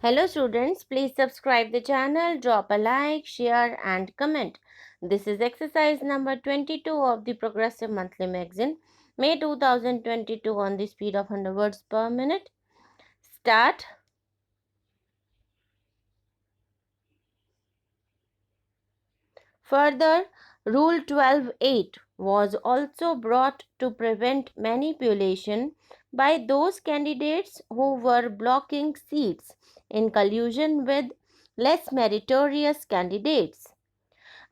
Hello students, please subscribe the channel, drop a like, share and comment. This is exercise number 22 of the Progressive Monthly Magazine, May 2022 on the speed of 100 words per minute. Start. Further, Rule 12.8 was also brought to prevent manipulation by those candidates who were blocking seats in collusion with less meritorious candidates.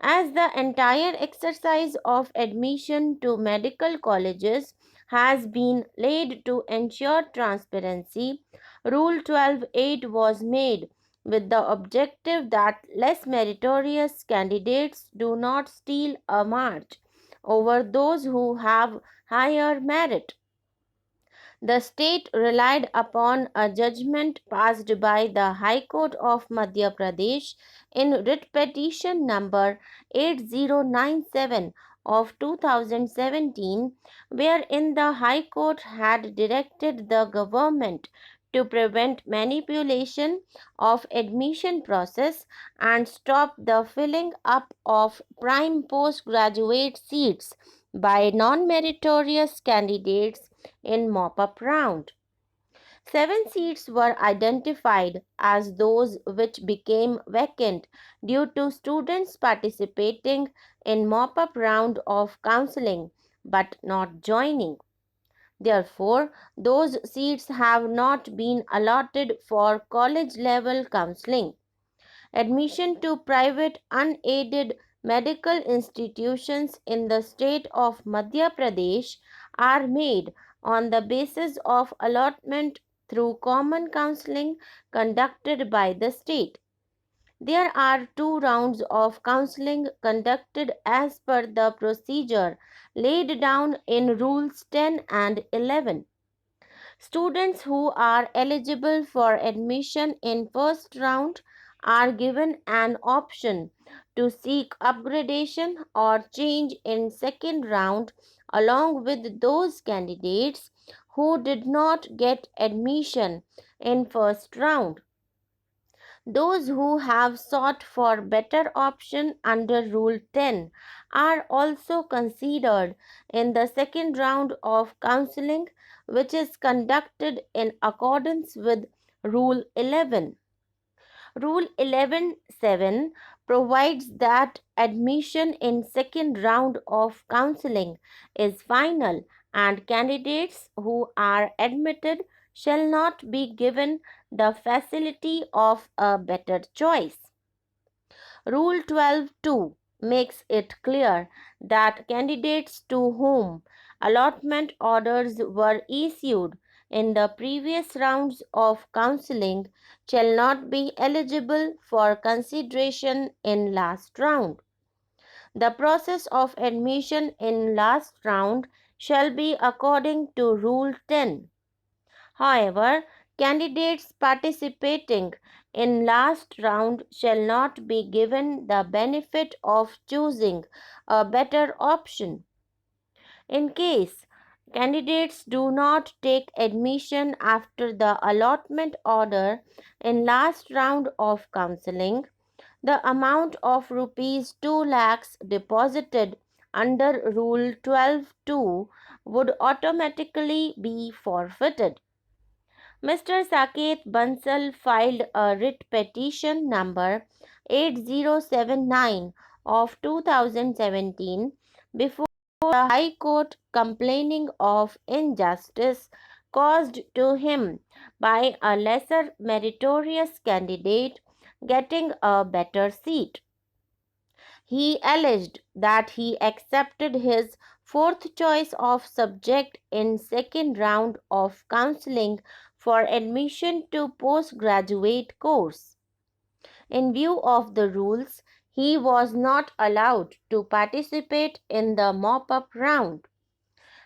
As the entire exercise of admission to medical colleges has been laid to ensure transparency, Rule 12.8 was made with the objective that less meritorious candidates do not steal a march over those who have higher merit. The state relied upon a judgment passed by the High Court of Madhya Pradesh in writ petition number 8097 of 2017, wherein the High Court had directed the government to prevent manipulation of admission process and stop the filling up of prime postgraduate seats by non-meritorious candidates in mop-up round. 7 seats were identified as those which became vacant due to students participating in mop-up round of counseling but not joining. Therefore, those seats have not been allotted for college level counseling. Admission to private unaided medical institutions in the state of Madhya Pradesh are made on the basis of allotment through common counseling conducted by the state. There are 2 rounds of counseling conducted as per the procedure laid down in Rules 10 and 11. Students who are eligible for admission in first round are given an option to seek upgradation or change in second round along with those candidates who did not get admission in first round. Those who have sought for better option under Rule 10 are also considered in the second round of counseling, which is conducted in accordance with Rule 11. Rule 11.7 provides that admission in second round of counseling is final and candidates who are admitted shall not be given the facility of a better choice. Rule 12.2 makes it clear that candidates to whom allotment orders were issued in the previous rounds of counseling shall not be eligible for consideration in last round. The process of admission in last round shall be according to Rule 10. However, candidates participating in last round shall not be given the benefit of choosing a better option. In case candidates do not take admission after the allotment order in last round of counseling, the amount of rupees 2 lakhs deposited under Rule 12.2 would automatically be forfeited. Mr. Saket Bansal filed a writ petition number 8079 of 2017 before the High Court complaining of injustice caused to him by a lesser meritorious candidate getting a better seat. He alleged that he accepted his fourth choice of subject in second round of counseling for admission to postgraduate course. In view of the rules, he was not allowed to participate in the mop-up round.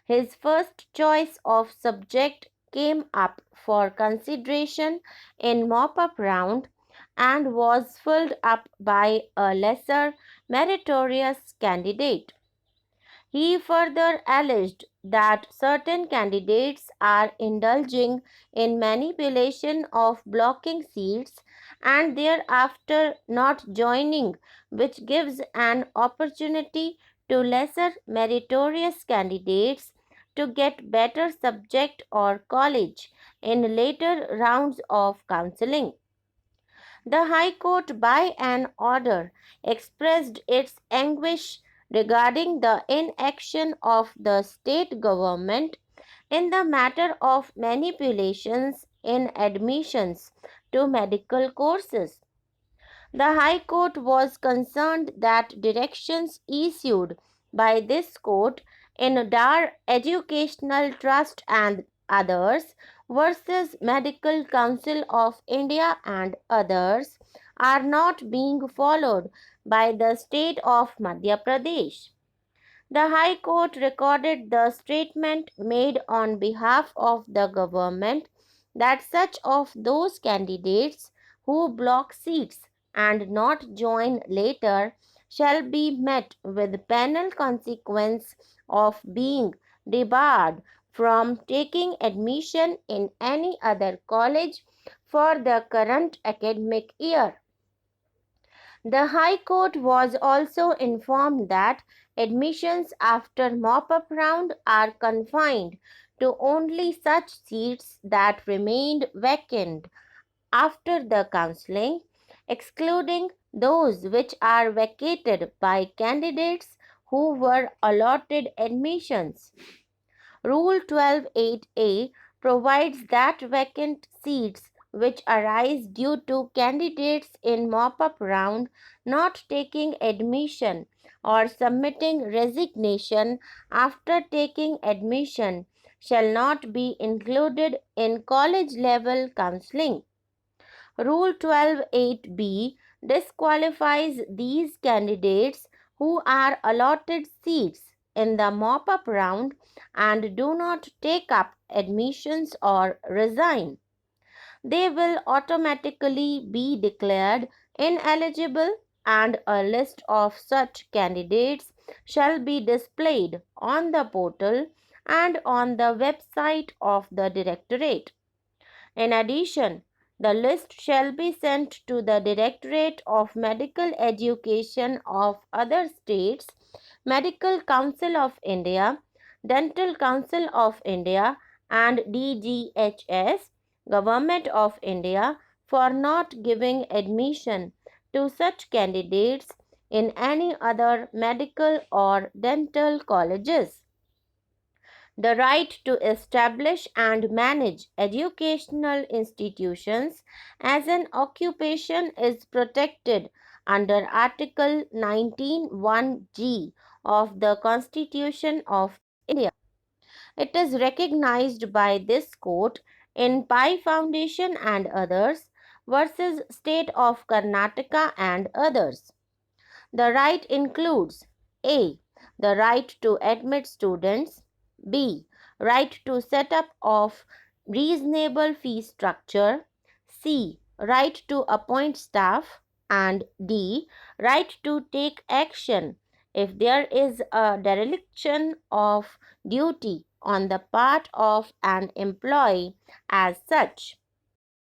His first choice of subject came up for consideration in mop-up round and was filled up by a lesser meritorious candidate. He further alleged that certain candidates are indulging in manipulation of blocking seats and thereafter not joining, which gives an opportunity to lesser meritorious candidates to get better subject or college in later rounds of counseling. The High Court, by an order, expressed its anguish regarding the inaction of the state government in the matter of manipulations in admissions to medical courses. The High Court was concerned that directions issued by this court in Dar Educational Trust and others versus Medical Council of India and others are not being followed by the state of Madhya Pradesh. The High Court recorded the statement made on behalf of the government that such of those candidates who block seats and not join later shall be met with penal consequence of being debarred from taking admission in any other college for the current academic year. The High Court was also informed that admissions after mop-up round are confined to only such seats that remained vacant after the counseling, excluding those which are vacated by candidates who were allotted admissions. Rule 12.8a provides that vacant seats which arise due to candidates in mop-up round not taking admission or submitting resignation after taking admission shall not be included in college level counseling. Rule 12.8b disqualifies these candidates who are allotted seats in the mop-up round and do not take up admissions or resign. They will automatically be declared ineligible and a list of such candidates shall be displayed on the portal and on the website of the Directorate. In addition, the list shall be sent to the Directorate of Medical Education of other states, Medical Council of India, Dental Council of India, and DGHS, Government of India, for not giving admission to such candidates in any other medical or dental colleges. The right to establish and manage educational institutions as an occupation is protected under Article 19(1)(g) of the Constitution of India. It is recognized by this court in Pai Foundation and others versus State of Karnataka and others. The right includes A. The right to admit students, B. Right to set up of reasonable fee structure, C. Right to appoint staff, and D. Right to take action if there is a dereliction of duty on the part of an employee as such.